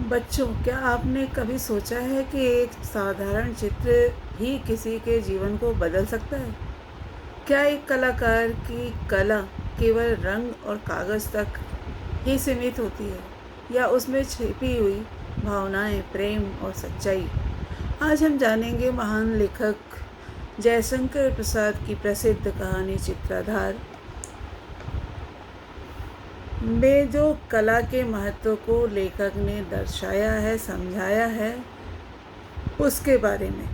बच्चों, क्या आपने कभी सोचा है कि एक साधारण चित्र ही किसी के जीवन को बदल सकता है? क्या एक कलाकार की कला केवल रंग और कागज़ तक ही सीमित होती है, या उसमें छिपी हुई भावनाएं, प्रेम और सच्चाई? आज हम जानेंगे महान लेखक जयशंकर प्रसाद की प्रसिद्ध कहानी चित्राधार में जो कला के महत्व को लेखक ने दर्शाया है, समझाया है, उसके बारे में,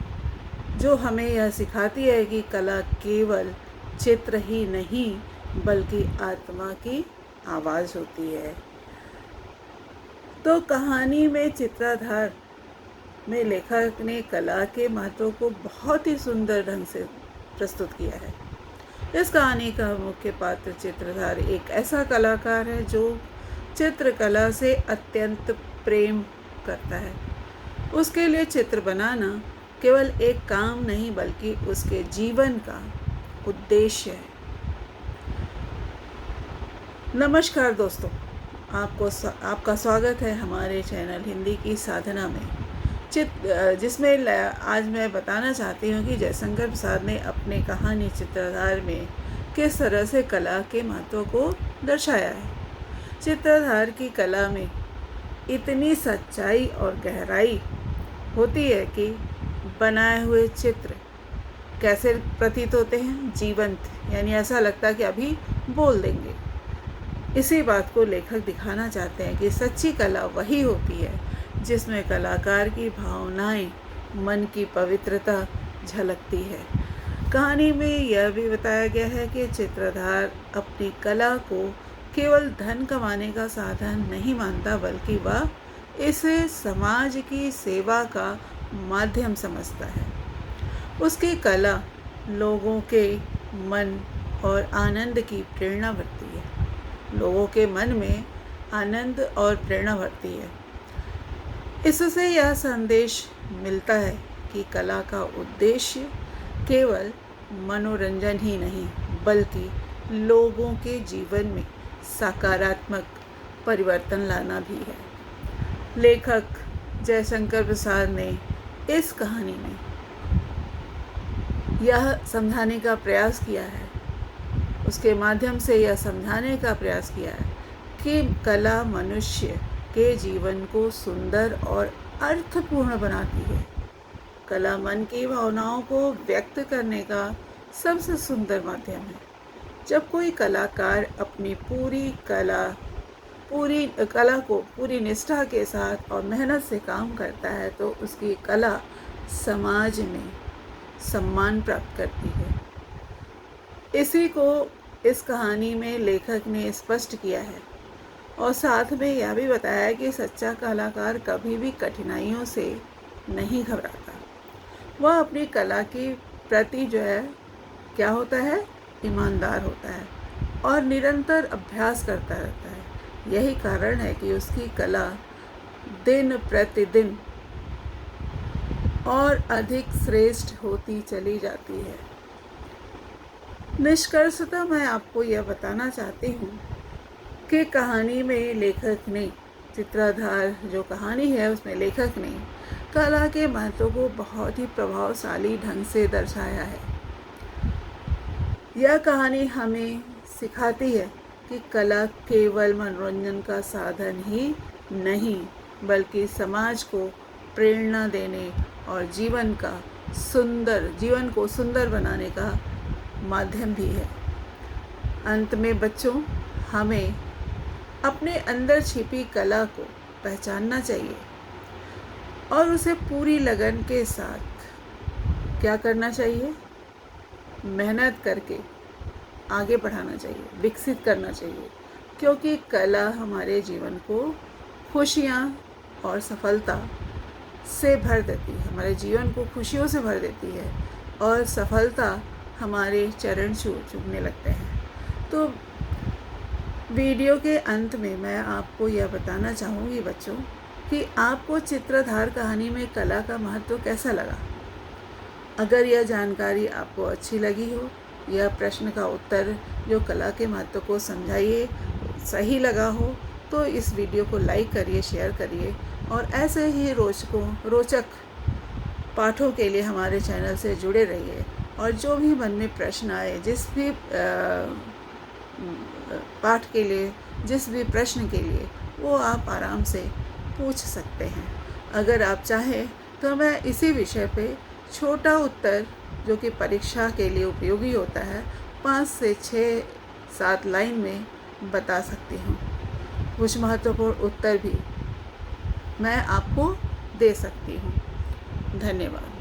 जो हमें यह सिखाती है कि कला केवल चित्र ही नहीं बल्कि आत्मा की आवाज़ होती है। तो कहानी में चित्राधार में लेखक ने कला के महत्व को बहुत ही सुंदर ढंग से प्रस्तुत किया है। इस कहानी का मुख्य पात्र चित्रधार एक ऐसा कलाकार है जो चित्रकला से अत्यंत प्रेम करता है। उसके लिए चित्र बनाना केवल एक काम नहीं बल्कि उसके जीवन का उद्देश्य है। नमस्कार दोस्तों, आपका स्वागत है हमारे चैनल हिंदी की साधना में, जिसमें आज मैं बताना चाहती हूँ कि जयशंकर प्रसाद ने अपने कहानी चित्रधार में किस तरह से कला के महत्व को दर्शाया है। चित्रधार की कला में इतनी सच्चाई और गहराई होती है कि बनाए हुए चित्र कैसे प्रतीत होते हैं, जीवंत, यानी ऐसा लगता है कि अभी बोल देंगे। इसी बात को लेखक दिखाना चाहते हैं कि सच्ची कला वही होती है जिसमें कलाकार की भावनाएं, मन की पवित्रता झलकती है। कहानी में यह भी बताया गया है कि चित्रधार अपनी कला को केवल धन कमाने का साधन नहीं मानता बल्कि वह इसे समाज की सेवा का माध्यम समझता है। उसकी कला लोगों के मन और आनंद की प्रेरणा भरती है। लोगों के मन में आनंद और प्रेरणा भरती है। इससे यह संदेश मिलता है कि कला का उद्देश्य केवल मनोरंजन ही नहीं बल्कि लोगों के जीवन में सकारात्मक परिवर्तन लाना भी है। लेखक जयशंकर प्रसाद ने इस कहानी में यह समझाने का प्रयास किया है, उसके माध्यम से यह समझाने का प्रयास किया है कि कला मनुष्य के जीवन को सुंदर और अर्थपूर्ण बनाती है। कला मन की भावनाओं को व्यक्त करने का सबसे सुंदर माध्यम है। जब कोई कलाकार अपनी पूरी कला को पूरी निष्ठा के साथ और मेहनत से काम करता है तो उसकी कला समाज में सम्मान प्राप्त करती है। इसी को इस कहानी में लेखक ने स्पष्ट किया है और साथ में यह भी बताया कि सच्चा कलाकार कभी भी कठिनाइयों से नहीं घबराता। वह अपनी कला के प्रति क्या होता है, ईमानदार होता है और निरंतर अभ्यास करता रहता है। यही कारण है कि उसकी कला दिन प्रतिदिन और अधिक श्रेष्ठ होती चली जाती है। निष्कर्षतः मैं आपको यह बताना चाहती हूँ कि कहानी में लेखक ने चित्राधार जो कहानी है उसमें लेखक ने कला के महत्व को बहुत ही प्रभावशाली ढंग से दर्शाया है। यह कहानी हमें सिखाती है कि कला केवल मनोरंजन का साधन ही नहीं बल्कि समाज को प्रेरणा देने और जीवन को सुंदर बनाने का माध्यम भी है। अंत में बच्चों, हमें अपने अंदर छिपी कला को पहचानना चाहिए और उसे पूरी लगन के साथ क्या करना चाहिए, मेहनत करके आगे बढ़ाना चाहिए, विकसित करना चाहिए, क्योंकि कला हमारे जीवन को खुशियाँ और सफलता से भर देती है, हमारे जीवन को खुशियों से भर देती है और सफलता हमारे चरण चूमने लगते हैं। तो वीडियो के अंत में मैं आपको यह बताना चाहूँगी बच्चों कि आपको चित्रधार कहानी में कला का महत्व कैसा लगा। अगर यह जानकारी आपको अच्छी लगी हो, यह प्रश्न का उत्तर जो कला के महत्व को समझाइए सही लगा हो, तो इस वीडियो को लाइक करिए, शेयर करिए और ऐसे ही रोचक पाठों के लिए हमारे चैनल से जुड़े रहिए। और जो भी मन में प्रश्न आए, जिस भी पाठ के लिए, जिस भी प्रश्न के लिए, वो आप आराम से पूछ सकते हैं। अगर आप चाहें तो मैं इसी विषय पे छोटा उत्तर, जो कि परीक्षा के लिए उपयोगी होता है, 5 से 6-7 लाइन में बता सकती हूँ। कुछ महत्वपूर्ण उत्तर भी मैं आपको दे सकती हूँ। धन्यवाद।